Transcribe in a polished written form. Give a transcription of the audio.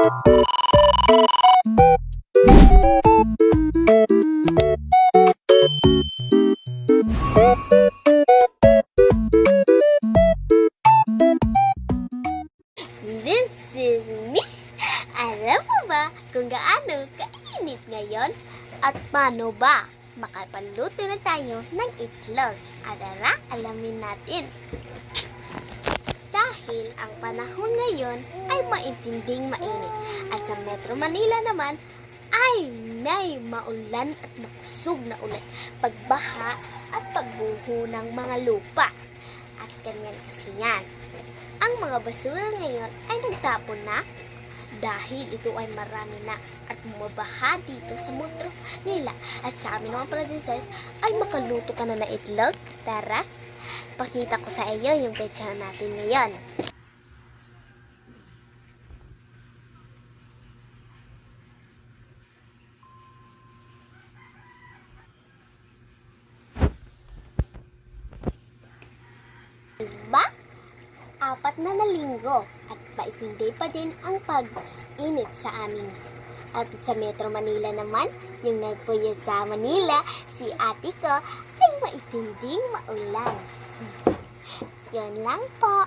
This is me. Alam mo ba kung gaano kainit ngayon? At paano ba makapaluto na tayo ng itlog? Adara, alamin natin. Dahil ang panahon ngayon ay maintinding mainit. At sa Metro Manila naman ay may maulan at makusog na ulan, pagbaha at pagbuho ng mga lupa. At ganyan kasi yan. Ang mga basura ngayon ay nagtapon na dahil ito ay marami na at bumabaha dito sa Metro Manila. At sa amin mga princess ay makaluto ka na ng itlog. Tara, pakita ko sa iyo yung petsa natin ngayon. Diba? 4 na linggo at maitindi pa din ang pag-init sa amin. At sa Metro Manila naman, yung nagpuyo sa Manila, si ate ko ay maitinding maulan. Yan lang po.